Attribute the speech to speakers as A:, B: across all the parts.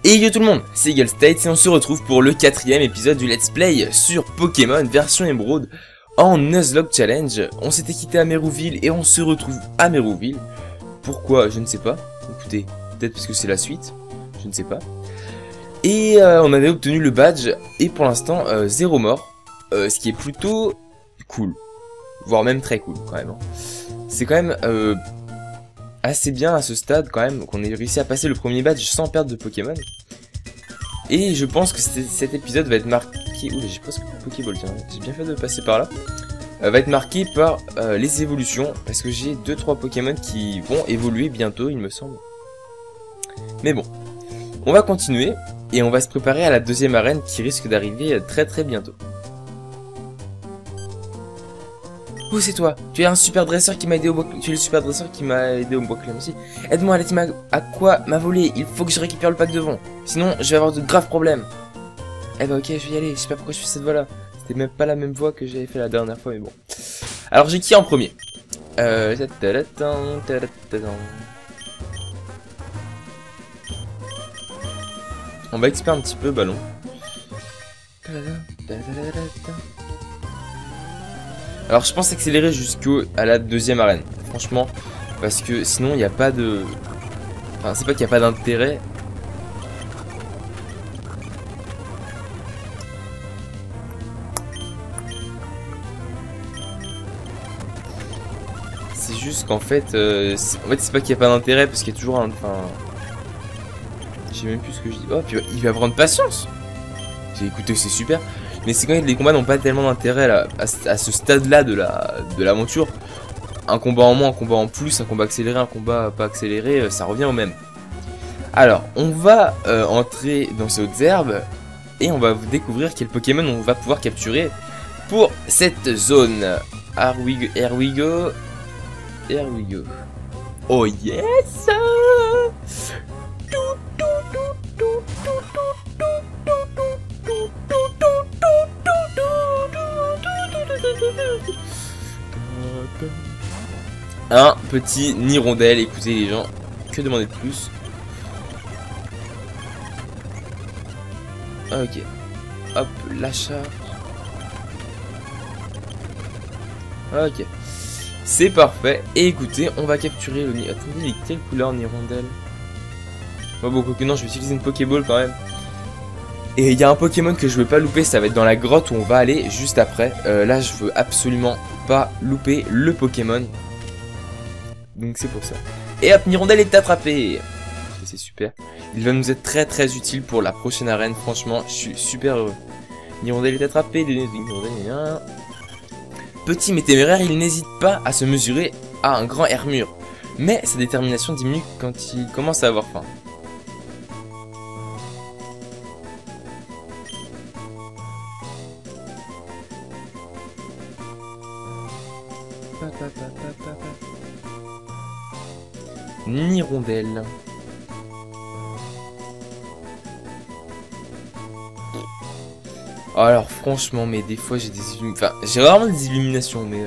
A: Et yo tout le monde, c'est Eagle State et on se retrouve pour le 4ème épisode du Let's Play sur Pokémon version Emerald en Nuzlocke Challenge. On s'était quitté à Mérouville et on se retrouve à Mérouville. Pourquoi? Je ne sais pas. Écoutez, peut-être parce que c'est la suite, je ne sais pas. Et on avait obtenu le badge et pour l'instant 0 mort, ce qui est plutôt cool, voire même très cool quand même. C'est quand même assez bien à ce stade quand même qu'on ait réussi à passer le premier badge sans perdre de Pokémon. Et je pense que cet épisode va être marqué... Oula, j'ai presque Pokéball, tiens, j'ai bien fait de passer par là. Va être marqué par les évolutions, parce que j'ai 2-3 Pokémon qui vont évoluer bientôt, il me semble. Mais bon, on va continuer, et on va se préparer à la deuxième arène qui risque d'arriver très bientôt. Oh, c'est toi. Tu es un super dresseur qui m'a aidé au bois. Tu es le super dresseur qui m'a aidé au bois clé aussi. Aide-moi, la team à quoi m'a volé. Il faut que je récupère le pack devant. Sinon, je vais avoir de graves problèmes. Eh bah ok, je vais y aller. Je sais pas pourquoi je fais cette voie là. C'était même pas la même voie que j'avais fait la dernière fois, mais bon. Alors, j'ai qui en premier? On va expérimenter un petit peu ballon. Alors je pense accélérer jusqu'à la deuxième arène, franchement, parce que sinon il n'y a pas de... Enfin c'est pas qu'il n'y a pas d'intérêt. C'est juste qu'en fait, c'est pas qu'il n'y a pas d'intérêt, parce qu'il y a toujours un... Enfin... Je sais même plus ce que je dis. Oh, puis il va prendre patience. Écoutez, c'est super. Mais c'est quand même les combats n'ont pas tellement d'intérêt à ce stade-là de l'aventure. Un combat en moins, un combat en plus, un combat accéléré, un combat pas accéléré, ça revient au même. Alors, on va entrer dans ces hautes herbes et on va découvrir quel Pokémon on va pouvoir capturer pour cette zone. Here we go. Here we go. Oh yes! Un petit Nirondelle, écoutez les gens, que demander de plus? Ok, hop, l'achat. Ok, c'est parfait. Et écoutez, on va capturer le Nirondelle. Attendez, il est quelle couleur Nirondelle? Bon, quoique non, je vais utiliser une Pokéball quand même. Et il y a un Pokémon que je veux pas louper, ça va être dans la grotte où on va aller juste après. Là, je veux absolument pas louper le Pokémon. Donc c'est pour ça. Et hop, Nirondelle est attrapé. C'est super. Il va nous être très utile pour la prochaine arène. Franchement, je suis super heureux. Nirondelle est attrapé. Petit mais téméraire, il n'hésite pas à se mesurer à un grand Hermure. Mais sa détermination diminue quand il commence à avoir faim. Nirondelle. Alors franchement, mais des fois j'ai des enfin j'ai rarement des illuminations, mais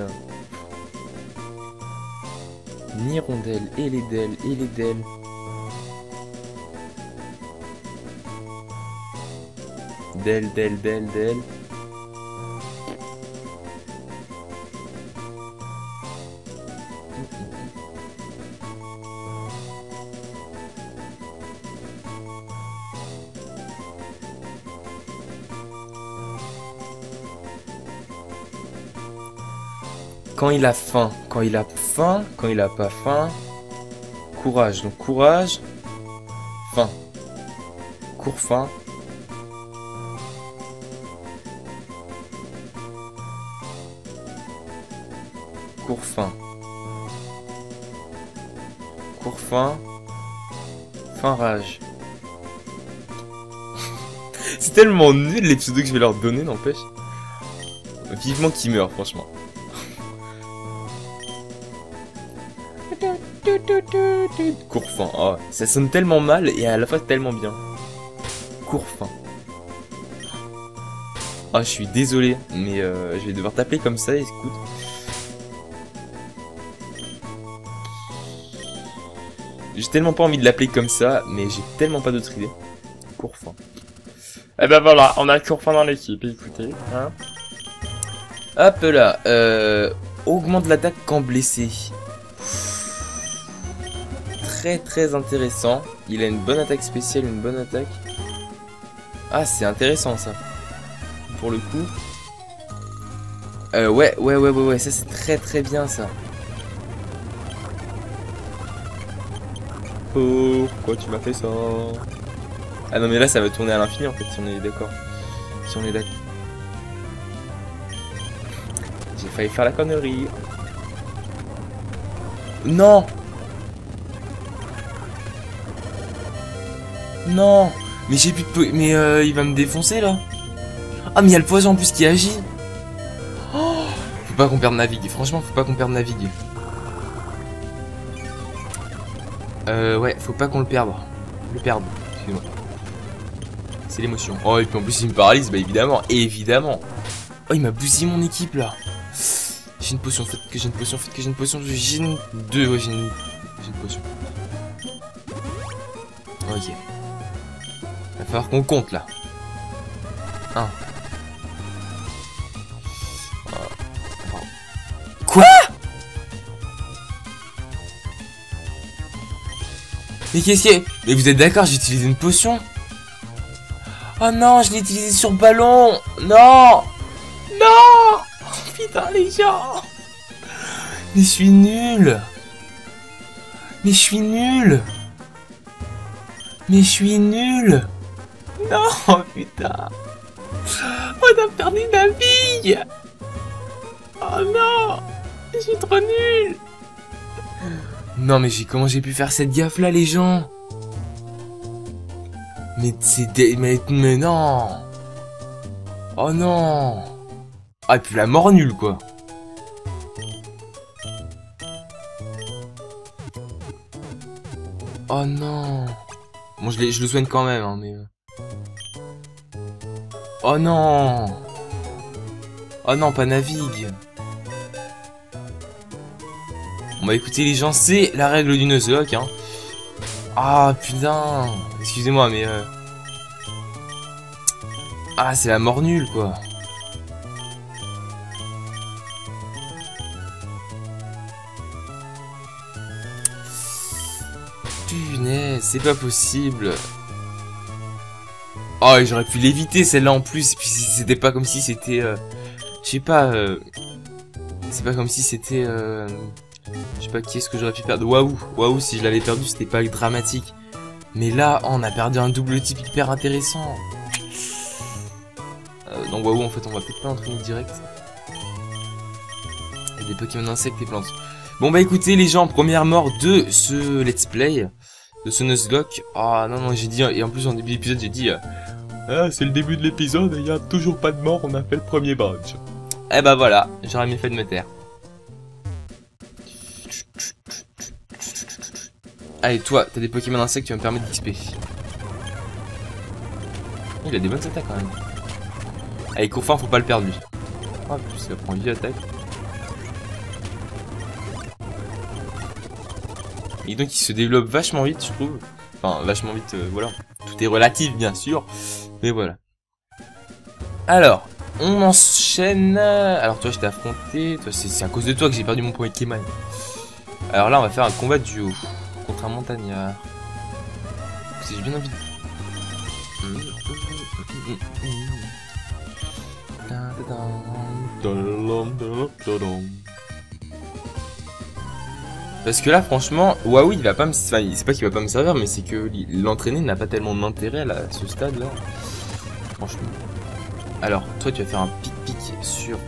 A: Nirondelle et les Del. Del. Quand il a faim, quand il a pas faim, courage, donc courage, faim, cours faim, cours faim, faim rage. C'est tellement nul les pseudos que je vais leur donner, n'empêche. Vivement qu'ils meurent, franchement. Courfin, oh, ça sonne tellement mal et à la fois tellement bien. Courfin. Ah, je suis désolé, mais je vais devoir t'appeler comme ça, écoute. J'ai tellement pas envie de l'appeler comme ça, mais j'ai tellement pas d'autre idée. Courfin. Eh ben voilà, on a Courfin dans l'équipe, écoutez. Hein. Hop là, augmente l'attaque quand blessé. Très très intéressant. Il a une bonne attaque spéciale, une bonne attaque. Ah, c'est intéressant ça. Pour le coup. Ouais, ça c'est très très bien ça. Pourquoi tu m'as fait ça? Ah non mais là ça va tourner à l'infini en fait si on est d'accord. Si on est d'accord. J'ai failli faire la connerie. Non. Non. Mais j'ai plus de po... Mais il va me défoncer là. Ah mais il y a le poison en plus qui agit. Oh, faut pas qu'on perde navigue. Franchement faut pas qu'on perde navigue. Ouais, faut pas qu'on le perde. Le perdre, excusez-moi. C'est l'émotion. Oh, et puis en plus, il me paralyse, bah évidemment, évidemment. Oh, il m'a bousillé mon équipe là. J'ai une potion, faites que j'ai une potion, faites que j'ai une potion. J'ai une. Deux, ouais, j'ai une potion. Ok. Va falloir qu'on compte là. 1. Quoi? Mais qu'est-ce que... Mais vous êtes d'accord, j'ai utilisé une potion? Oh non, je l'ai utilisé sur le ballon. Non. Non. Oh, putain, les gens. Mais je suis nul. Mais je suis nul. Mais je suis nul. Non, putain. On a perdu ma fille. Oh non. Je suis trop nul. Non mais comment j'ai pu faire cette gaffe là les gens? Mais c'est mais non. Oh non. Ah et puis la mort nulle quoi. Oh non. Bon je le soigne quand même hein, mais... Oh non. Oh non pas navigue. Bon bah écoutez les gens, c'est la règle du Nuzlocke hein. Ah putain. Excusez-moi mais ah c'est la mort nulle quoi. Punaise, c'est pas possible. Oh et j'aurais pu l'éviter celle-là en plus. Et puis c'était pas comme si c'était... je sais pas... c'est pas comme si c'était... je sais pas qui est-ce que j'aurais pu perdre. Waouh, si je l'avais perdu, c'était pas dramatique. Mais là, on a perdu un double type hyper intéressant. Donc Waouh, en fait, on va peut-être pas entraîner direct. Il y a des Pokémon insectes et plantes. Bon bah écoutez les gens, première mort de ce let's play, de ce Nuzlocke. Ah non, j'ai dit, et en plus en début d'épisode, j'ai dit... ah, c'est le début de l'épisode et il y a toujours pas de mort, on a fait le premier badge. Eh bah voilà, j'aurais mieux fait de me taire. Allez, toi, t'as des Pokémon insectes qui vont me permettre d'XP. Il a des bonnes attaques quand même. Allez, Courfin, faut pas le perdre lui. Ah, plus ça prend 8 attaques. Et donc, il se développe vachement vite, je trouve. Enfin, vachement vite, voilà. Tout est relatif, bien sûr. Mais voilà. Alors, on enchaîne. Alors, toi, je t'ai affronté. Toi, c'est à cause de toi que j'ai perdu mon premier Pokémon. Alors là, on va faire un combat de duo. Contre un montagnard. Si j'ai bien envie de... Parce que là franchement Waouh il va pas me... Enfin c'est pas qu'il va pas me servir mais c'est que l'entraîner n'a pas tellement d'intérêt à ce stade là. Franchement. Alors toi tu vas faire un pic-pic sur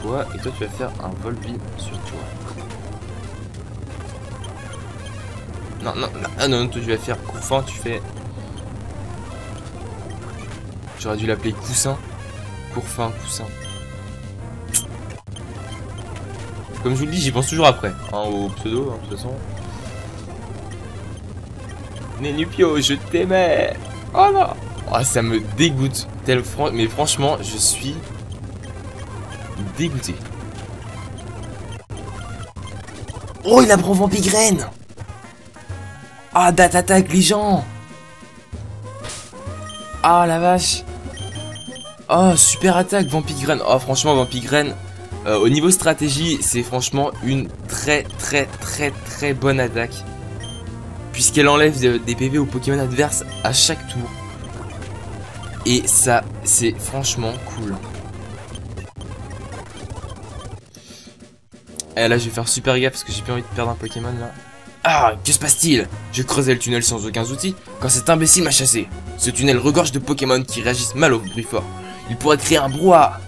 A: toi et toi tu vas faire un Volbeat sur toi. Non, toi tu vas faire Courfin, tu fais... J'aurais dû l'appeler Coussin. Courfin, Coussin. Comme je vous le dis, j'y pense toujours après. Hein, au pseudo, hein, de toute façon. Nénupio, je t'aimais. Oh non. Oh, ça me dégoûte. Mais franchement, je suis... dégoûté. Oh, il a pris Vampigraine. Ah, date attaque les gens. Ah la vache. Oh, super attaque, Vampigraine. Oh, franchement, Vampigraine, au niveau stratégie, c'est franchement une très bonne attaque. Puisqu'elle enlève des PV aux Pokémon adverses à chaque tour. Et ça, c'est franchement cool. Et là, je vais faire super gaffe parce que j'ai pas envie de perdre un Pokémon là. Ah, que se passe-t-il? Je creusais le tunnel sans aucun outil quand cet imbécile m'a chassé. Ce tunnel regorge de Pokémon qui réagissent mal au bruit fort. Il pourrait créer un brouhaha.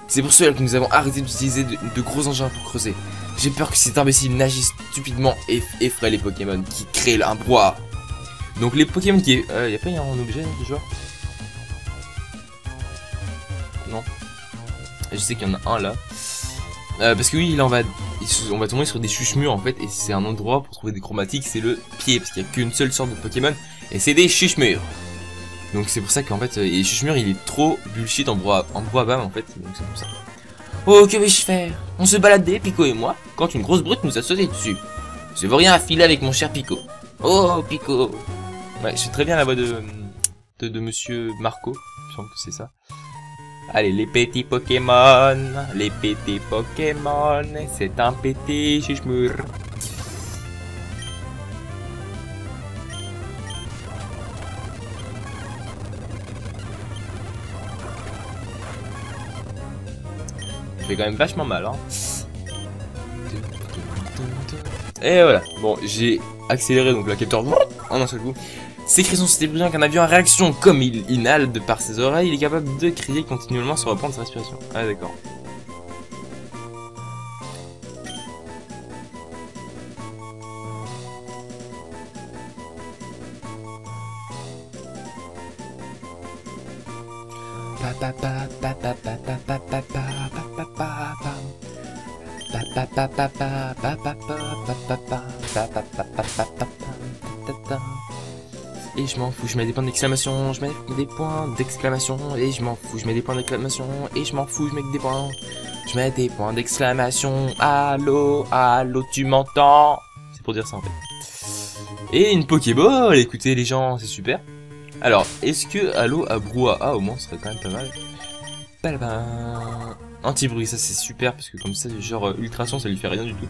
A: C'est pour cela que nous avons arrêté d'utiliser de gros engins pour creuser. J'ai peur que cet imbécile n'agisse stupidement et effraie les Pokémon qui créent un brouhaha. Donc les Pokémon qui... y'a pas un objet du genre? Non. Je sais qu'il y en a un là. Parce que oui, là on va tomber sur des chuchemures en fait. Et c'est un endroit pour trouver des chromatiques, c'est le pied. Parce qu'il n'y a qu'une seule sorte de Pokémon. Et c'est des chuchemures. Donc c'est pour ça qu'en fait, les chuchemures il est trop bullshit en brouhaha en fait. Donc c'est pour ça. Oh, que vais-je faire? On se baladait, Pico et moi, quand une grosse brute nous a sauté dessus. Je veux rien à filer avec mon cher Pico. Oh, Pico. Ouais, je fais très bien la voix de monsieur Marco. Je pense que c'est ça. Allez, les petits Pokémon, c'est un petit chuchemure. Ça fait quand même vachement mal, hein. Et voilà, bon, j'ai accéléré donc la capteur en un seul coup. Ses cris sont si brillants qu'un avion en réaction, comme il inhale de par ses oreilles, il est capable de crier continuellement sans reprendre sa respiration. Ah d'accord. Et je m'en fous, je mets des points d'exclamation, je mets des points d'exclamation, et je m'en fous, je mets des points d'exclamation, et je m'en fous, je mets des points. Je mets des points d'exclamation, allô, allô, tu m'entends? C'est pour dire ça en fait. Et une Pokéball, écoutez les gens, c'est super. Alors, est-ce que allô à brouhaha au moins, ce serait quand même pas mal. Anti-bruit, ça c'est super, parce que comme ça, genre ultrason, ça lui fait rien du tout.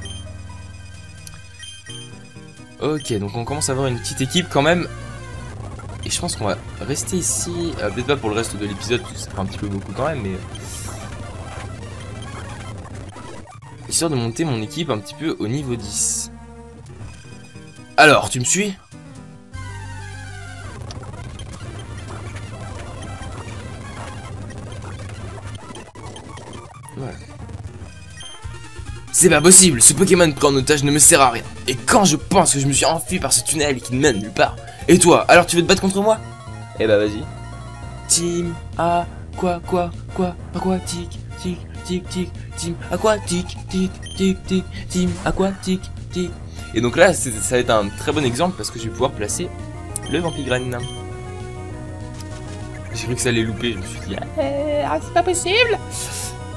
A: Ok, donc on commence à avoir une petite équipe quand même. Et je pense qu'on va rester ici, peut-être pas pour le reste de l'épisode, parce que ça fera un petit peu beaucoup quand même, mais... histoire de monter mon équipe un petit peu au niveau 10. Alors, tu me suis? Voilà. C'est pas possible, ce Pokémon pris en otage ne me sert à rien. Et quand je pense que je me suis enfui par ce tunnel qui ne mène nulle part, et toi, alors tu veux te battre contre moi? Eh bah vas-y. Team aquatique, tic, team aquatique, tic, team aquatique, tic. Et donc là, ça va être un très bon exemple parce que je vais pouvoir placer le Vampigraine. J'ai cru que ça allait louper, je me suis dit, ah, c'est pas possible.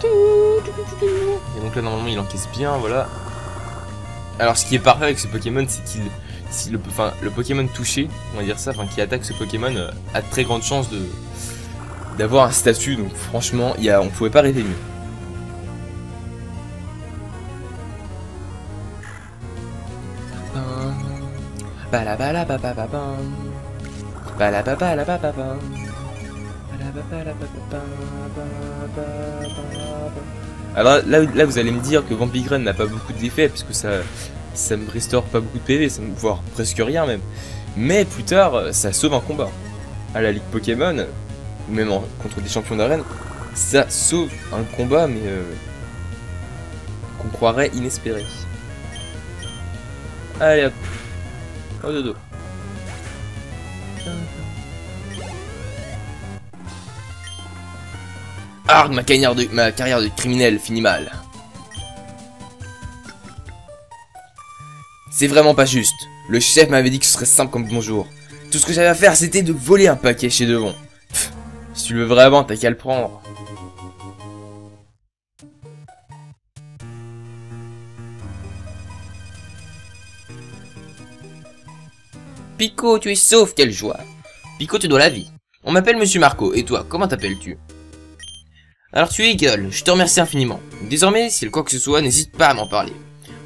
A: Et donc là, normalement, il encaisse bien, voilà. Alors, ce qui est parfait avec ce Pokémon, c'est qu'il... si le Pokémon touché, on va dire ça, enfin qui attaque ce Pokémon a de très grandes chances d'avoir un statut, donc franchement on pouvait pas rêver mieux. Alors là vous allez me dire que Vampigraine n'a pas beaucoup d'effets parce que ça me restaure pas beaucoup de PV, voire presque rien même. Mais plus tard, ça sauve un combat. À la Ligue Pokémon, ou même contre des champions d'arène, ça sauve un combat, mais qu'on croirait inespéré. Allez hop, au dodo. Arg, ma carrière de criminel finit mal. C'est vraiment pas juste. Le chef m'avait dit que ce serait simple comme bonjour. Tout ce que j'avais à faire, c'était de voler un paquet chez Devon. Pff, si tu le veux vraiment, t'as qu'à le prendre. Pico, tu es sauf, quelle joie. Pico, tu dois la vie. On m'appelle Monsieur Marco, et toi, comment t'appelles-tu? Alors tu es Eagle, je te remercie infiniment. Désormais, s'il y a quoi que ce soit, n'hésite pas à m'en parler.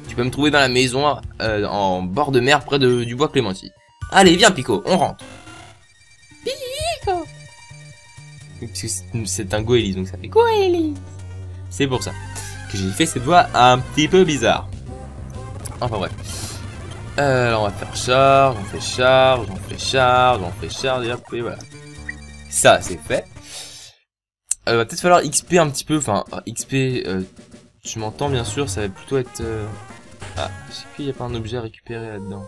A: Tu peux me trouver dans la maison, en bord de mer, près du bois Clémenti. Allez, viens Pico, on rentre. Pico. Parce que c'est un goélis, donc ça fait goélis. C'est pour ça que j'ai fait cette voix un petit peu bizarre. Enfin bref. Alors on va faire charge, on fait charge, on fait charge, on fait charge, et hop, et voilà. Ça, c'est fait. Va peut-être falloir XP un petit peu, enfin, XP, tu m'entends bien sûr, ça va plutôt être... Ah, je sais qu'il n'y a pas un objet à récupérer là-dedans.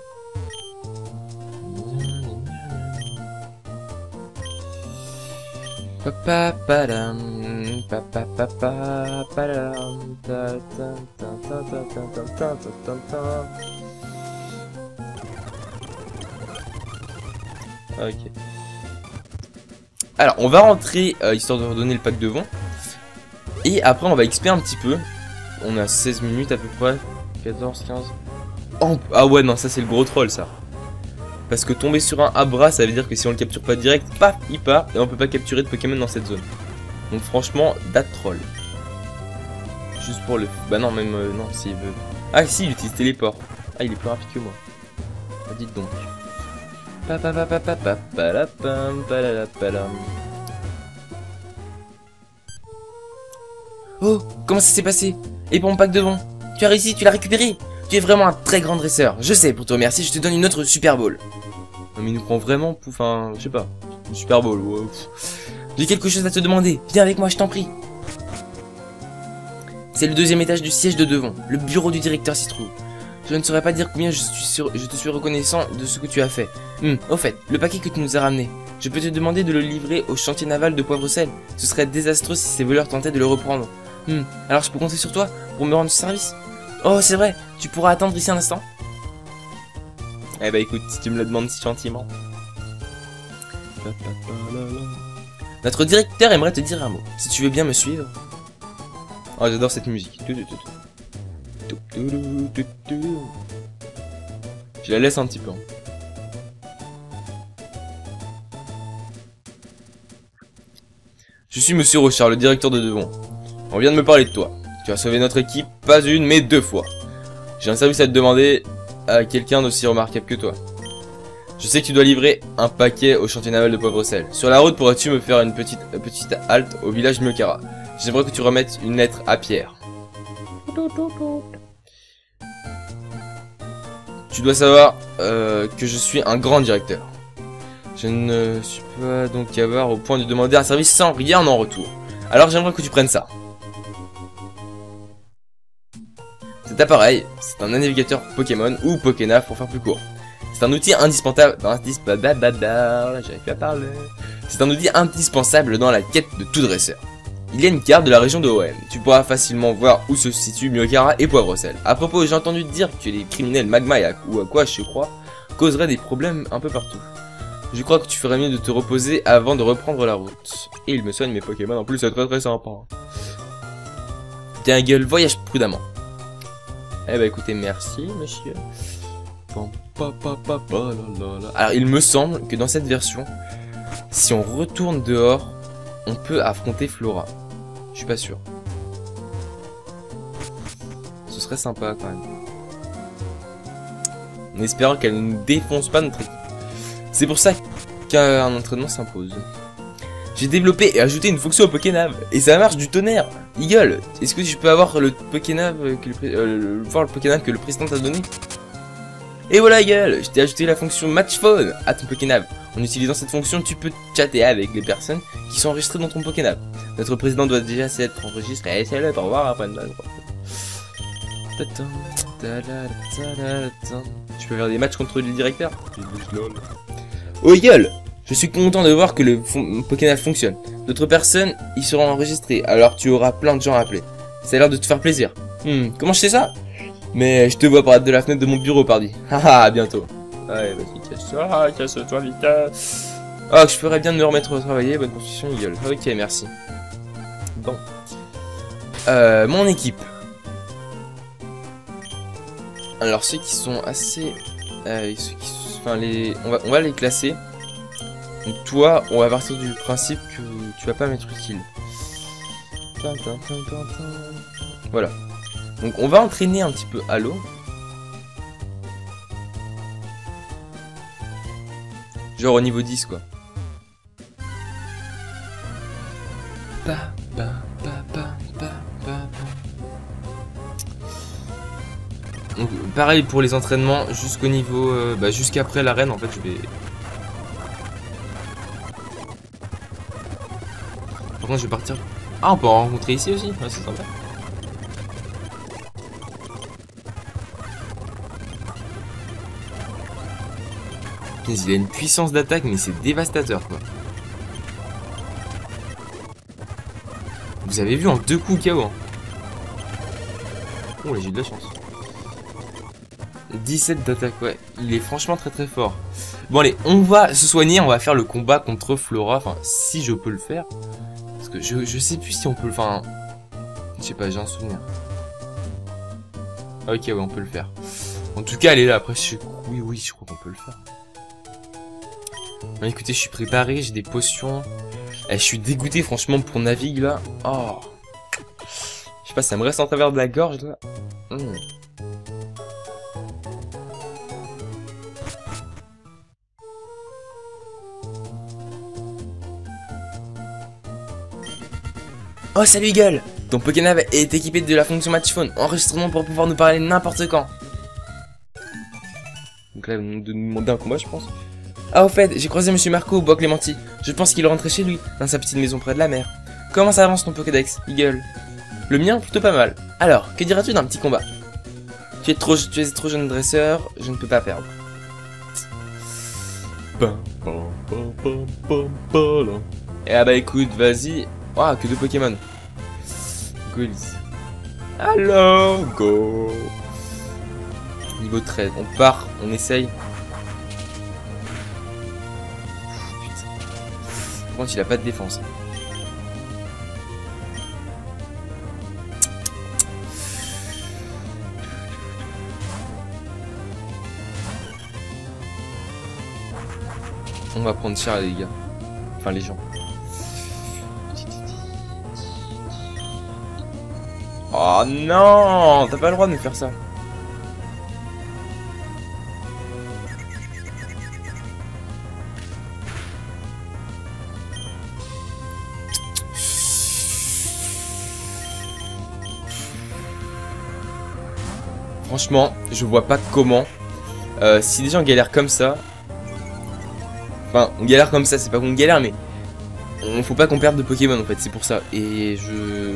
A: Papa padam, papa papa padam, ta ta ta ta ta ta ta ta ta. Ok. Alors, on va rentrer, histoire de redonner le pack de vent. Et après, on va XP un petit peu. On a 16 minutes à peu près. 14, 15. Oh, ah ouais, non, ça c'est le gros troll, ça. Parce que tomber sur un Abra, ça veut dire que si on le capture pas direct, paf, il part. Et on peut pas capturer de Pokémon dans cette zone. Donc franchement, dat troll. Juste pour le... Bah non, même... non, s'il veut... Ah si, il utilise téléport. Ah, il est plus rapide que moi. Ah, dites donc. Oh, comment ça s'est passé? Et pour mon pack de vent? Tu as réussi, tu l'as récupéré? Tu es vraiment un très grand dresseur. Je sais, pour te remercier, je te donne une autre Super Bowl. Non mais il nous prend vraiment pour... Enfin, je sais pas. Une Super Bowl, wow. J'ai quelque chose à te demander. Viens avec moi, je t'en prie. C'est le deuxième étage du siège de devant. Le bureau du directeur s'y trouve. Je ne saurais pas dire combien je te suis reconnaissant de ce que tu as fait. Au fait, le paquet que tu nous as ramené, je peux te demander de le livrer au chantier naval de Poivre-Sel. Ce serait désastreux si ces voleurs tentaient de le reprendre. Alors je peux compter sur toi pour me rendre service? Oh, c'est vrai, tu pourras attendre ici un instant? Eh bah écoute, si tu me le demandes si gentiment. Notre directeur aimerait te dire un mot. Si tu veux bien me suivre. Oh, j'adore cette musique. Je la laisse un petit peu. Je suis Monsieur Rochard, le directeur de Devon. On vient de me parler de toi. Tu as sauvé notre équipe, pas une, mais 2 fois. J'ai un service à te demander à quelqu'un d'aussi remarquable que toi. Je sais que tu dois livrer un paquet au chantier naval de Poivre-Sel. Sur la route, pourrais-tu me faire une petite halte au village Miokara? J'aimerais que tu remettes une lettre à Pierre. Tu dois savoir que je suis un grand directeur. Je ne suis pas donc avare au point de demander un service sans rien en retour. Alors j'aimerais que tu prennes ça. Cet appareil, c'est un navigateur Pokémon ou Pokénav pour faire plus court. C'est un outil indispensable. J'arrive plus à parler. C'est un outil indispensable dans la quête de tout dresseur. Il y a une carte de la région de OM. Tu pourras facilement voir où se situent Miokara et Poivre-Sel. À propos, j'ai entendu dire que les criminels Magma ou Aqua, je crois, causeraient des problèmes un peu partout. Je crois que tu ferais mieux de te reposer avant de reprendre la route. Et il me soigne mes Pokémon, en plus c'est très sympa. Tiens gueule, voyage prudemment. Eh bah écoutez, merci monsieur. Alors il me semble que dans cette version, si on retourne dehors, on peut affronter Flora. Je suis pas sûr. Ce serait sympa quand même. En espérant qu'elle ne nous défonce pas notre équipe. C'est pour ça qu'un entraînement s'impose. J'ai développé et ajouté une fonction au Pokénav. Et ça marche du tonnerre. Eagle, est-ce que je peux avoir le Pokénav le Pokénav que le président t'a donné? Et voilà Eagle, je t'ai ajouté la fonction Match Phone à ton Pokénav. En utilisant cette fonction, tu peux chatter avec les personnes qui sont enregistrées dans ton Pokénav. Notre président doit déjà s'être enregistré. Salut, au revoir après. Tu peux faire des matchs contre le directeur. Oh Eagle, je suis content de voir que le Pokénav fonctionne. D'autres personnes y seront enregistrées, alors tu auras plein de gens à appeler. Ça a l'air de te faire plaisir. Comment je sais ça? Mais je te vois apparaître de la fenêtre de mon bureau, pardi. Haha, à bientôt. Allez, vas-y, casse-toi vite. Ah, que je ferais bien de me remettre au travail. Bonne construction, Eagle. Ok, merci. Bon. Mon équipe. Alors, ceux qui sont assez... on va les classer. Donc toi, on va partir du principe que tu vas pas m'être utile. Voilà. Donc on va entraîner un petit peu Halo. Genre au niveau 10 quoi. Donc pareil pour les entraînements jusqu'au niveau... jusqu'après l'arène en fait je vais... Par contre je vais partir... Ah on peut en rencontrer ici aussi, ouais c'est sympa. Il a une puissance d'attaque mais c'est dévastateur quoi. Vous avez vu en 2 coups KO hein. Oh là j'ai de la chance. 17 d'attaque ouais, il est franchement très très fort. Bon allez, on va se soigner, on va faire le combat contre Flora, enfin si je peux le faire. Parce que je sais plus si on peut le faire. Enfin, je sais pas, j'ai un souvenir. Ok ouais on peut le faire. En tout cas elle est là, après oui je crois qu'on peut le faire. Bon, écoutez, je suis préparé, j'ai des potions. Je suis dégoûté, franchement, pour Navigue, là. Oh. Je sais pas, ça me reste en travers de la gorge, là. Oh, salut, Eagle! Ton Pokénav est équipé de la fonction Matchphone. Enregistrement pour pouvoir nous parler n'importe quand. Donc là, de nous demander un combat, je pense. Ah au fait, j'ai croisé Monsieur Marco au bois Clémenti. Je pense qu'il est rentré chez lui, dans sa petite maison près de la mer. Comment ça avance ton Pokédex, Eagle? Le mien, plutôt pas mal. Alors, que diras-tu d'un petit combat? Tu es trop jeune dresseur, je ne peux pas perdre. Et ah bah écoute, vas-y. Waouh, que de Pokémon. Goalies. Alors, go. Niveau 13, on part, on essaye. Par contre, il a pas de défense. On va prendre cher les gars. Enfin les gens. Oh non, t'as pas le droit de me faire ça. Franchement, je vois pas comment. Si des gens galèrent comme ça. Enfin, on galère comme ça, c'est pas qu'on galère, mais. Faut pas qu'on perde de Pokémon en fait, c'est pour ça. Et je.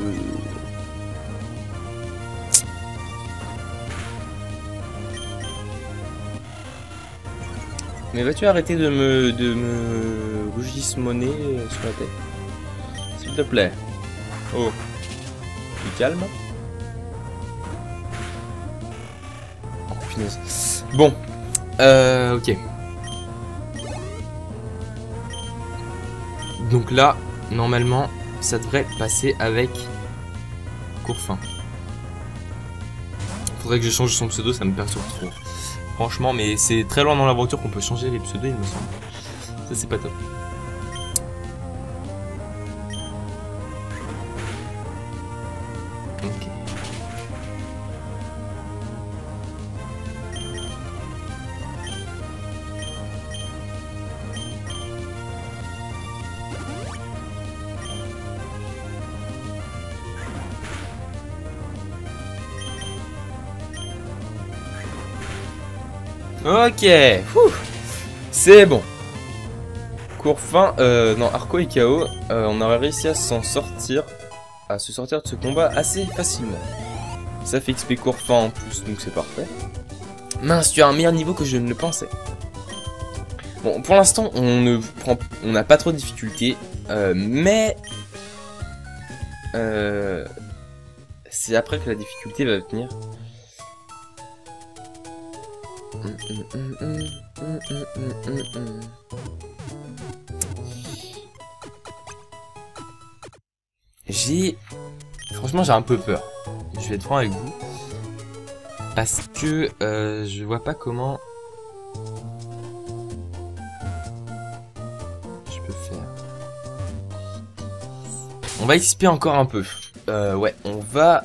A: Mais vas-tu arrêter de me rougismonner sur la tête? S'il te plaît. Oh. Tu calmes. Bon, ok. Donc là, normalement, ça devrait passer avec Courfin. Faudrait que je change son pseudo, ça me perturbe trop. Franchement, mais c'est très loin dans l'aventure qu'on peut changer les pseudos, il me semble. Ça, c'est pas top. Ok. Ok, c'est bon. Courfin, non, Arco et KO, on aurait réussi à s'en sortir, à se sortir de ce combat assez facilement. Ça fait XP Courfin en plus, donc c'est parfait. Mince, tu as un meilleur niveau que je ne le pensais. Bon, pour l'instant, on n'a pas trop de difficultés, mais c'est après que la difficulté va venir. Franchement, j'ai un peu peur. Je vais être franc avec vous. Parce que je vois pas comment... peut faire? On va XP encore un peu. Ouais, on va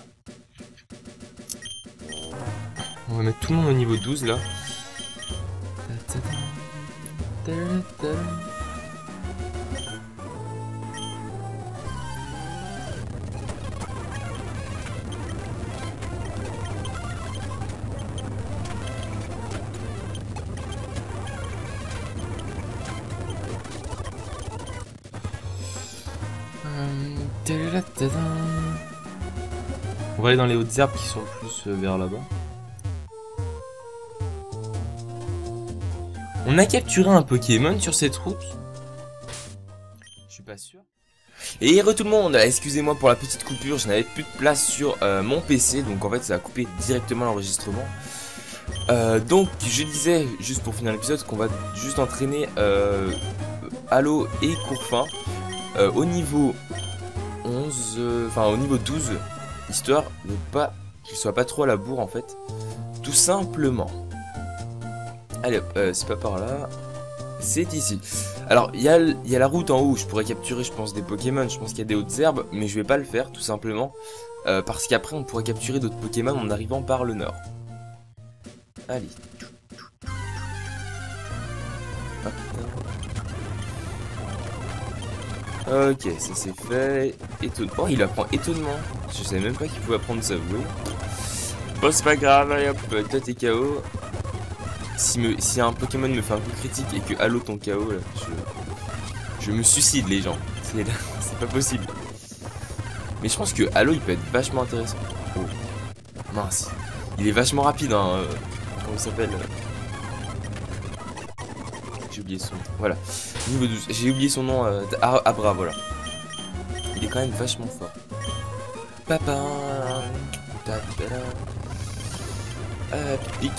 A: mettre tout le monde au niveau 12 là. On va aller dans les hautes herbes qui sont plus vers là-bas. On a capturé un Pokémon sur cette route. Je suis pas sûr. Et re tout le monde, excusez-moi pour la petite coupure, je n'avais plus de place sur mon PC, donc en fait ça a coupé directement l'enregistrement. Donc je disais, juste pour finir l'épisode, qu'on va juste entraîner Halo et Courfin au niveau 11, enfin au niveau 12, histoire de pas qu'il soit pas trop à la bourre en fait, tout simplement. Allez hop, c'est pas par là, c'est ici. Alors il y a la route en haut où je pourrais capturer je pense des Pokémon, je pense qu'il y a des hautes herbes, mais je vais pas le faire tout simplement, parce qu'après on pourrait capturer d'autres Pokémon en arrivant par le nord. Allez. Hop. Ok, ça c'est fait. Oh, il apprend étonnement. Je savais même pas qu'il pouvait apprendre ça, oui. Bon, c'est pas grave, allez hop, toi t'es KO. Si un Pokémon me fait un coup critique et que Halo ton KO, là, je me suicide, les gens. C'est pas possible. Mais je pense que Halo il peut être vachement intéressant. Oh, mince. Il est vachement rapide, hein. Comment il s'appelle? J'ai oublié son nom. Voilà. Niveau 12. J'ai oublié son nom. Abra, voilà. Il est quand même vachement fort. Papa. Pic.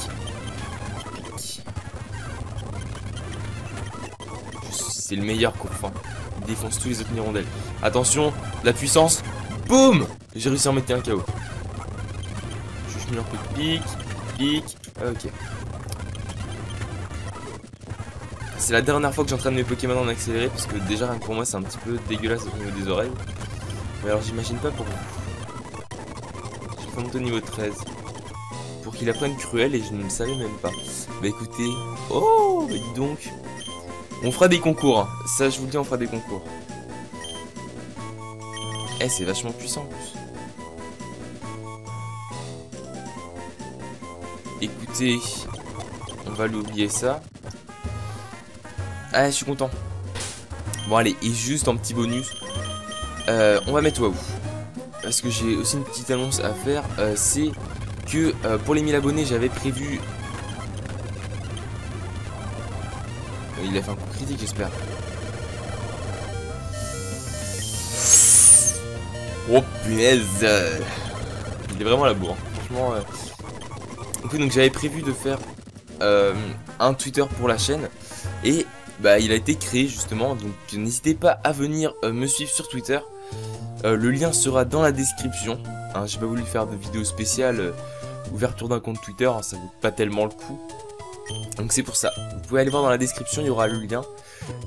A: C'est le meilleur Courfin. Il défonce tous les autres hirondelles. Attention, la puissance. Boum. J'ai réussi à en mettre un KO. Je mets un peu de pic. Pic. Ok. C'est la dernière fois que j'entraîne mes Pokémon en accéléré parce que déjà pour moi c'est un petit peu dégueulasse au niveau des oreilles. Mais alors j'imagine pas pour vous. Je vais monter au niveau 13 pour qu'il apprenne Cruel et je ne le savais même pas. Bah écoutez, oh bah dis donc. On fera des concours, hein. Ça je vous le dis, on fera des concours. Eh c'est vachement puissant en plus. Écoutez, on va l'oublier ça. Ah, je suis content. Bon, allez, et juste en petit bonus, on va mettre Waouh. Parce que j'ai aussi une petite annonce à faire. C'est que pour les 1000 abonnés, j'avais prévu. Il a fait un coup critique, j'espère. Oh punaise. Il est vraiment à la bourre. Franchement. Donc j'avais prévu de faire un Twitter pour la chaîne. Et bah il a été créé justement. Donc n'hésitez pas à venir me suivre sur Twitter. Le lien sera dans la description. Hein, j'ai pas voulu faire de vidéo spéciale ouverture d'un compte Twitter. Hein, ça vaut pas tellement le coup. Donc c'est pour ça. Vous pouvez aller voir dans la description, il y aura le lien.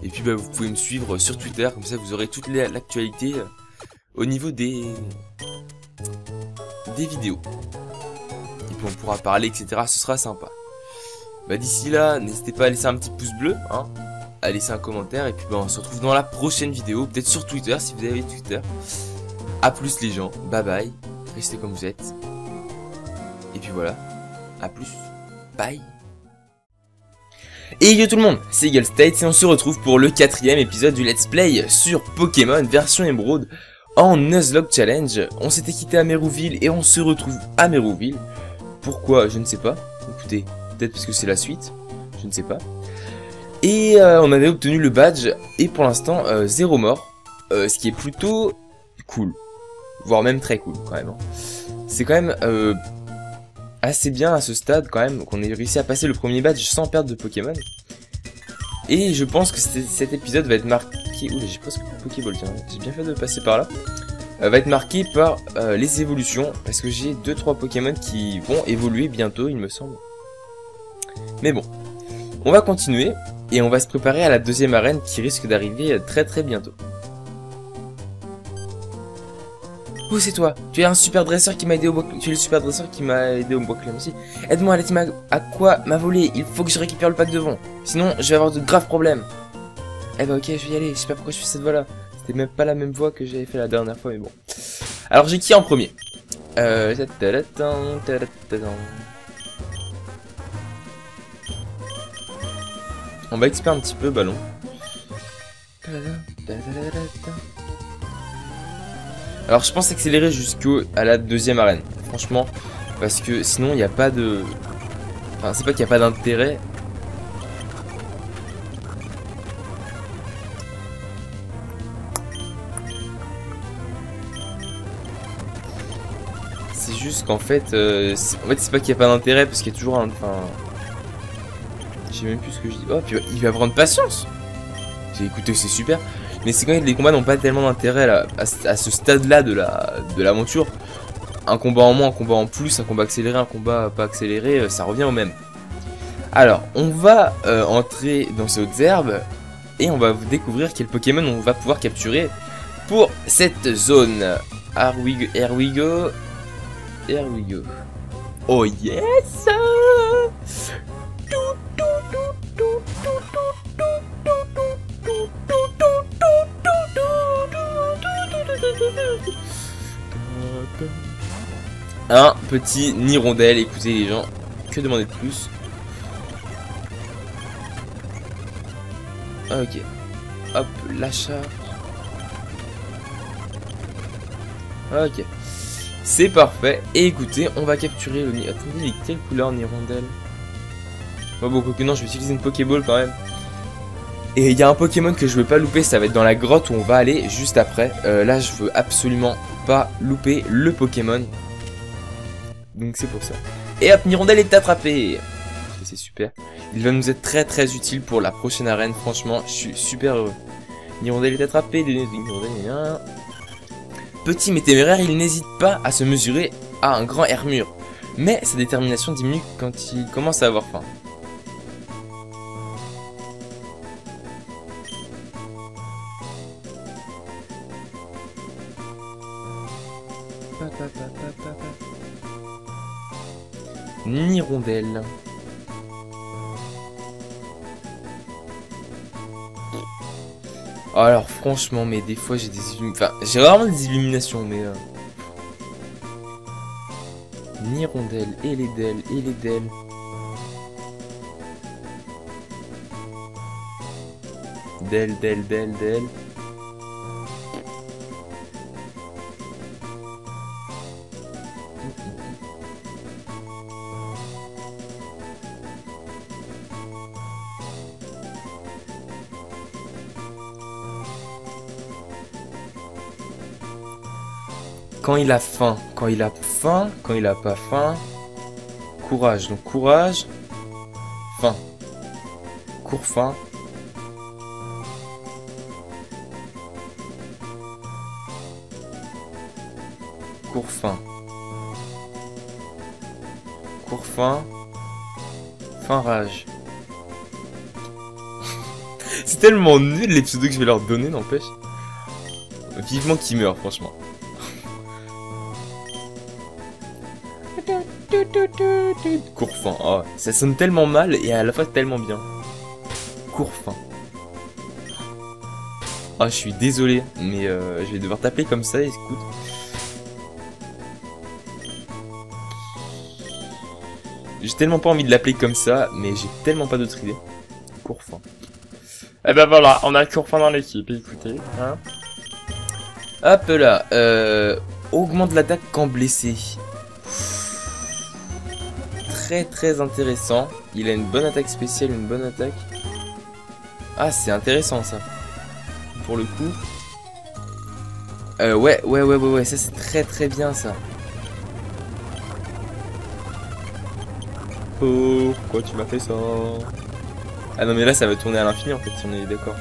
A: Et puis bah, vous pouvez me suivre sur Twitter. Comme ça vous aurez toute l'actualité au niveau des vidéos. Et puis on pourra parler, etc. Ce sera sympa. Bah d'ici là, n'hésitez pas à laisser un petit pouce bleu, hein, à laisser un commentaire. Et puis bah, on se retrouve dans la prochaine vidéo. Peut-être sur Twitter si vous avez Twitter. A plus les gens. Bye bye. Restez comme vous êtes. Et puis voilà. A plus. Bye. Et yo tout le monde, c'est Eagle States et on se retrouve pour le 4ème épisode du Let's Play sur Pokémon version Emerald en Nuzlocke Challenge. On s'était quitté à Mérouville et on se retrouve à Mérouville. Pourquoi? Je ne sais pas. Écoutez, peut-être parce que c'est la suite. Je ne sais pas. Et on avait obtenu le badge et pour l'instant 0 mort. Ce qui est plutôt cool. Voire même très cool quand même. C'est quand même assez bien à ce stade quand même qu'on ait réussi à passer le premier badge sans perdre de Pokémon. Et je pense que cet épisode va être marqué... Oula, j'ai presque Pokéball, tiens, j'ai bien fait de passer par là. Va être marqué par les évolutions, parce que j'ai 2-3 Pokémon qui vont évoluer bientôt, il me semble. Mais bon, on va continuer. Et on va se préparer à la deuxième arène qui risque d'arriver très très bientôt. Oh, c'est toi. Tu es un super dresseur qui m'a aidé au bois. Tu es le super dresseur qui m'a aidé au bois clé aussi. Aide-moi, la team à quoi m'a volé. Il faut que je récupère le pack devant. Sinon, je vais avoir de graves problèmes. Eh bah ok, je vais y aller. Je sais pas pourquoi je fais cette voie là. C'était même pas la même voie que j'avais fait la dernière fois, mais bon. Alors, j'ai qui en premier? On va expérimenter un petit peu ballon. Alors je pense accélérer jusqu'à la deuxième arène. Franchement, parce que sinon il n'y a pas de... Enfin c'est pas qu'il n'y a pas d'intérêt. C'est juste qu'en fait... c'est pas qu'il n'y a pas d'intérêt parce qu'il y a toujours un... Enfin... Je sais même plus ce que je dis. Oh, puis il va prendre patience. J'ai écouté, c'est super. Mais c'est quand même les combats n'ont pas tellement d'intérêt à ce stade-là de l'aventure. Un combat en moins, un combat en plus, un combat accéléré, un combat pas accéléré, ça revient au même. Alors, on va entrer dans ces hautes herbes et on va découvrir quel Pokémon on va pouvoir capturer pour cette zone. Here we go. Here we go. Oh yes! Un petit Nirondelle, écoutez les gens, que demander de plus? Ok, hop, l'achat. Ok, c'est parfait. Et écoutez, on va capturer le Nirondelle. Attendez, il est quelle couleur Nirondelle? Bon, quoique non, je vais utiliser une Pokéball quand même. Et il y a un Pokémon que je veux pas louper, ça va être dans la grotte où on va aller juste après. Là, je veux absolument pas louper le Pokémon. Donc c'est pour ça. Et hop, Nirondelle est attrapé. C'est super. Il va nous être très très utile pour la prochaine arène. Franchement, je suis super heureux. Nirondelle est attrapé. Petit mais téméraire, il n'hésite pas à se mesurer à un grand Hermure. Mais sa détermination diminue quand il commence à avoir faim. Nirondelle. Alors franchement, mais des fois j'ai des enfin j'ai rarement des illuminations, mais Nirondelle et les Del. Del. Quand il a faim, quand il a faim, quand il a pas faim. Courage, donc courage. Faim. Cours faim. Cours faim. Cours faim. Fin rage. C'est tellement nul les pseudos que je vais leur donner, n'empêche. Vivement qu'ils meurent, franchement. Cours fin. Oh, ça sonne tellement mal et à la fois tellement bien. Cours fin. Ah, je suis désolé, mais je vais devoir t'appeler comme ça, écoute. J'ai tellement pas envie de l'appeler comme ça, mais j'ai tellement pas d'autre idée. Cours fin. Et ben voilà, on a cours fin dans l'équipe, écoutez. Hein. Hop là, augmente l'attaque quand blessé. Très intéressant. Il a une bonne attaque spéciale, une bonne attaque. Ah, c'est intéressant ça. Pour le coup. Ouais, ça c'est très bien ça. Oh, pourquoi tu m'as fait ça? Ah non mais là ça va tourner à l'infini en fait si on est d'accord.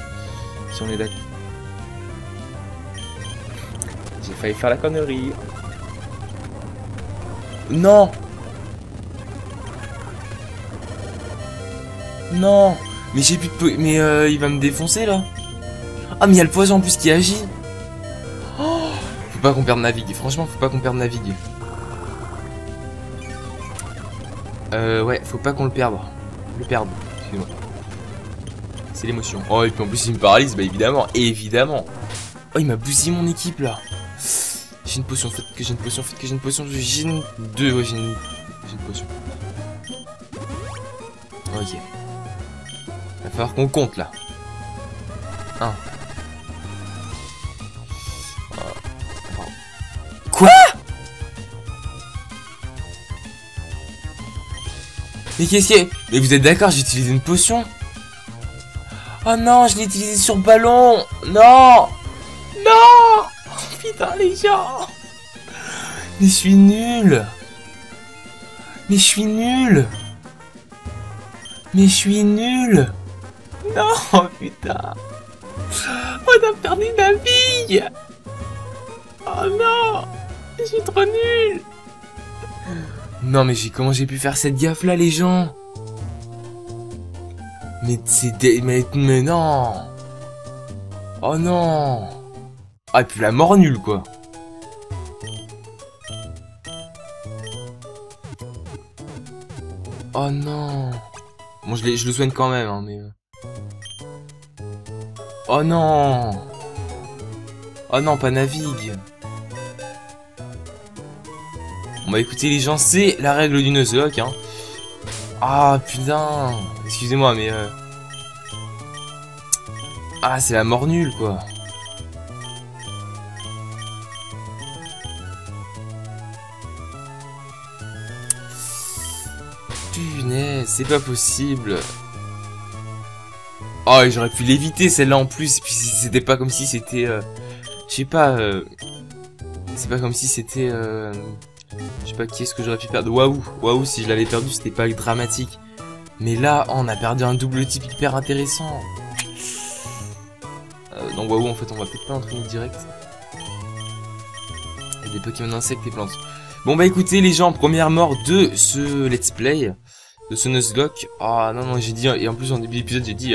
A: Si on est d'accord. J'ai failli faire la connerie. Non. Non. Mais j'ai plus de mais il va me défoncer là. Ah mais il y a le poison en plus qui agit. Oh, faut pas qu'on perde navigue. Franchement faut pas qu'on perde navigue. Ouais faut pas qu'on le perde. Le perdre. Excusez-moi. C'est l'émotion. Oh et puis en plus il me paralyse. Bah évidemment. Évidemment. Oh il m'a bousillé mon équipe là. J'ai une potion. Faites que j'ai une potion. Faites que j'ai une potion. J'ai une... Deux. Ouais j'ai une potion. Ok. Va falloir qu'on compte là. 1. Quoi? Mais qu'est-ce qu'il y a? Mais vous êtes d'accord, j'ai utilisé une potion? Oh non, je l'ai utilisé sur le ballon. Non. Non. Oh, putain les gens. Mais je suis nul. Mais je suis nul. Mais je suis nul. Non, putain. On a perdu ma fille. Oh non. Je suis trop nul. Non mais comment j'ai pu faire cette gaffe là les gens? Mais c'est mais non. Oh non. Ah et puis la mort nulle quoi. Oh non. Bon je le soigne quand même hein, mais... Oh non. Oh non pas navigue. Bon bah écoutez les gens, c'est la règle du Nuzlocke hein. Ah putain. Excusez-moi mais ah c'est la mort nulle quoi. Punaise, c'est pas possible. Oh et j'aurais pu l'éviter celle-là en plus. Et puis c'était pas comme si c'était... je sais pas... c'est pas comme si c'était... je sais pas qui est-ce que j'aurais pu perdre. Waouh, si je l'avais perdu, c'était pas dramatique. Mais là, oh, on a perdu un double type hyper intéressant. Donc Waouh, en fait, on va peut-être pas entraîner direct. Il y a des Pokémon insectes et plantes. Bon bah écoutez les gens, première mort de ce let's play, de ce Nuzlocke. Ah non, j'ai dit, et en plus en début d'épisode, j'ai dit...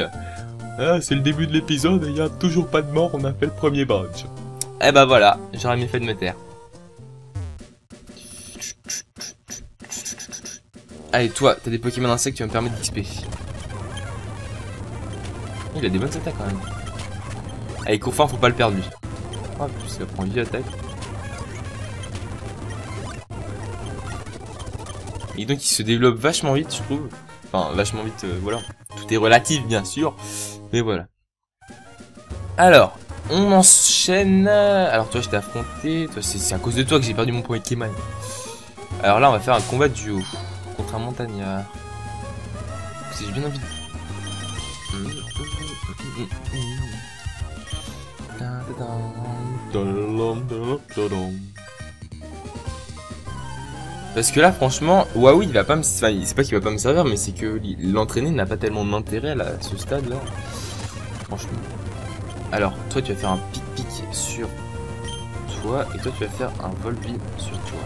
A: ah, c'est le début de l'épisode et il y a toujours pas de mort, on a fait le premier badge. Eh bah voilà, j'aurais mieux fait de me taire. Allez, toi, t'as des Pokémon insectes qui vont me permettre d'XP. Il a des bonnes attaques quand même. Allez, Courfin, faut pas le perdre lui. Ah, plus ça prend 8 attaques. Et donc, il se développe vachement vite, je trouve. Enfin, vachement vite, voilà. Tout est relatif, bien sûr. Mais voilà. Alors, on enchaîne. Alors, toi, je t'ai affronté. Toi, c'est à cause de toi que j'ai perdu mon Pokémon. Alors là, on va faire un combat duo. Contre un montagnard. Si j'ai bien envie de... Parce que là franchement Waouh il va pas me... Enfin c'est pas qu'il va pas me servir mais c'est que l'entraîner n'a pas tellement d'intérêt à ce stade là. Franchement. Alors toi tu vas faire un pic-pic sur toi et toi tu vas faire un Volbeat sur toi.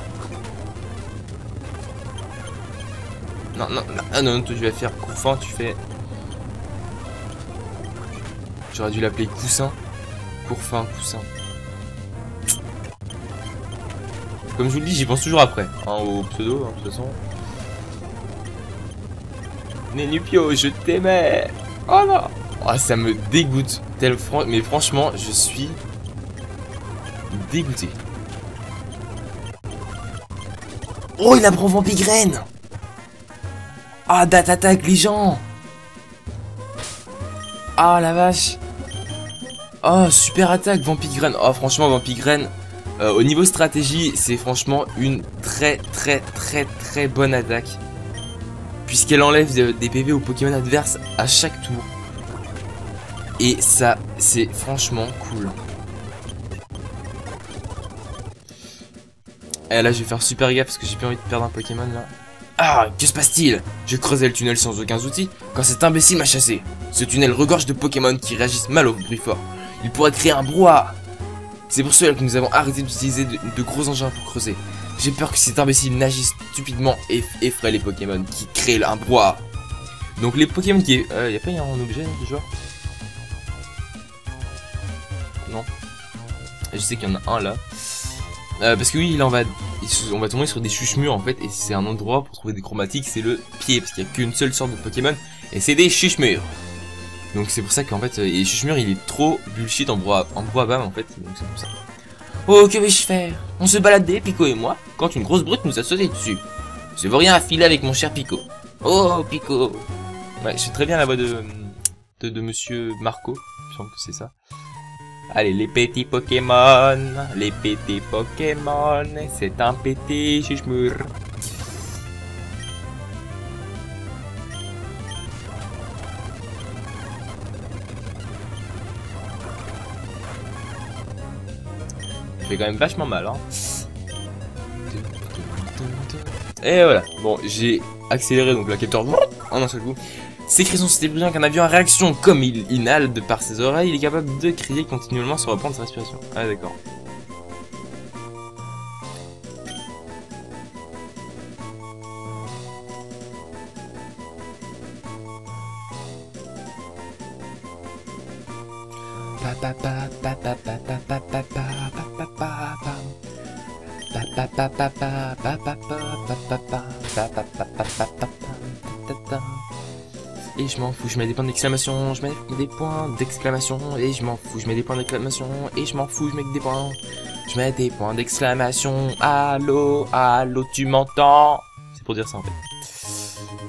A: Non, toi tu vas faire Courfin, tu fais... J'aurais dû l'appeler Coussin. Courfin, Coussin. Comme je vous le dis, j'y pense toujours après. Hein, au pseudo, hein, de toute façon. Nénupio, je t'aimais. Oh non. Oh, ça me dégoûte. Mais franchement, je suis... dégoûté. Oh, il a pris Vampigraine. Ah, date attaque les gens. Ah la vache. Oh super attaque Vampigraine. Oh franchement Vampigraine au niveau stratégie c'est franchement une très bonne attaque. Puisqu'elle enlève des PV aux Pokémon adverses à chaque tour. Et ça c'est franchement cool. Et là je vais faire super gaffe parce que j'ai pas envie de perdre un Pokémon là. Ah, que se passe-t-il? Je creusais le tunnel sans aucun outil quand cet imbécile m'a chassé. Ce tunnel regorge de Pokémon qui réagissent mal au bruit fort. Il pourrait créer un brouhaha. C'est pour cela que nous avons arrêté d'utiliser de gros engins pour creuser. J'ai peur que cet imbécile n'agisse stupidement et effraie les Pokémon qui créent un brouhaha. Donc les Pokémon qui... y a pas un objet du genre? Non. Je sais qu'il y en a un là. Parce que oui, là on va tomber sur des chuchemures en fait. Et c'est un endroit pour trouver des chromatiques, c'est le pied. Parce qu'il n'y a qu'une seule sorte de Pokémon. Et c'est des chuchemures. Donc c'est pour ça qu'en fait, les chuchemures il est trop bullshit en bas en fait. Donc c'est pour ça. Oh, que vais-je faire? On se baladait, Pico et moi, quand une grosse brute nous a sauté dessus. Je veux rien à filer avec mon cher Pico. Oh, Pico. Ouais, je fais très bien la voix de monsieur Marco. Je pense que c'est ça. Allez, les petits Pokémon. Les petits Pokémon. C'est un petit chuchemure. Ça fait quand même vachement mal, hein. Et voilà. Bon, j'ai accéléré donc la capteur en un seul coup. Ses cris sont si brillants qu'un avion en réaction, comme il inhale de par ses oreilles, il est capable de crier continuellement sans reprendre sa respiration. Ah d'accord. Et je m'en fous, je mets des points d'exclamation, je mets des points d'exclamation, et je m'en fous, je mets des points d'exclamation, et je m'en fous, je mets des points, je mets des points d'exclamation, allô, allô, tu m'entends? C'est pour dire ça en fait.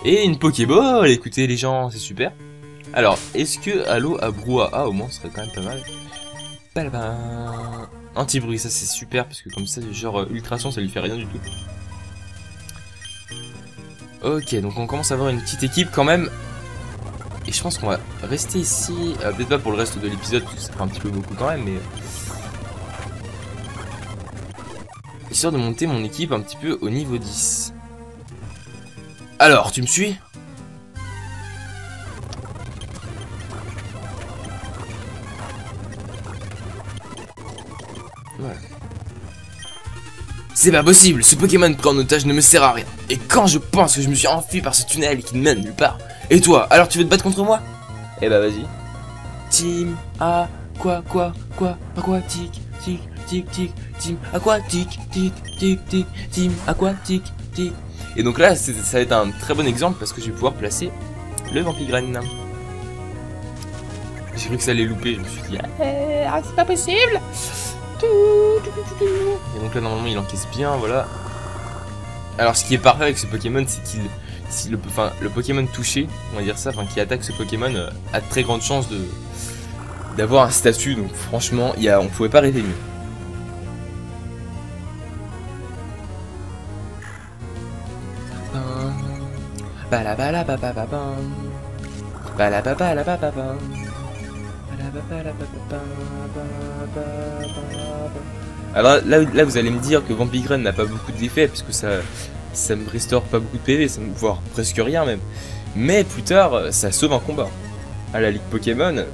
A: Et une Pokéball, écoutez les gens, c'est super. Alors, est-ce que allô à brouhaha au moins, ce serait quand même pas mal. Anti-bruit, ça c'est super, parce que comme ça, genre ultrason, ça lui fait rien du tout. Ok, donc on commence à avoir une petite équipe quand même. Et je pense qu'on va rester ici, peut-être pas pour le reste de l'épisode, parce que ça fera un petit peu beaucoup quand même, mais... histoire de monter mon équipe un petit peu au niveau 10. Alors, tu me suis? Voilà. C'est pas possible, ce Pokémon pris en otage ne me sert à rien. Et quand je pense que je me suis enfui par ce tunnel qui ne mène nulle part, et toi, alors tu veux te battre contre moi? Eh bah vas-y. Team aquatique, tic, tic, tic, team aquatique, tic, tic, tic, team aquatique, tic. Et donc là, ça va être un très bon exemple parce que je vais pouvoir placer le Vampigraine. J'ai cru que ça allait louper, je me suis dit, ah, c'est pas possible. Et donc là, normalement, il encaisse bien, voilà. Alors, ce qui est parfait avec ce Pokémon, c'est qu'il... si le Pokémon touché, on va dire ça, enfin qui attaque ce Pokémon a de très grandes chances d'avoir un statut, donc franchement on pouvait pas rêver mieux. Alors là vous allez me dire que Vampigraine n'a pas beaucoup d'effets parce que ça me restaure pas beaucoup de PV, voire presque rien même. Mais plus tard, ça sauve un combat. À la Ligue Pokémon,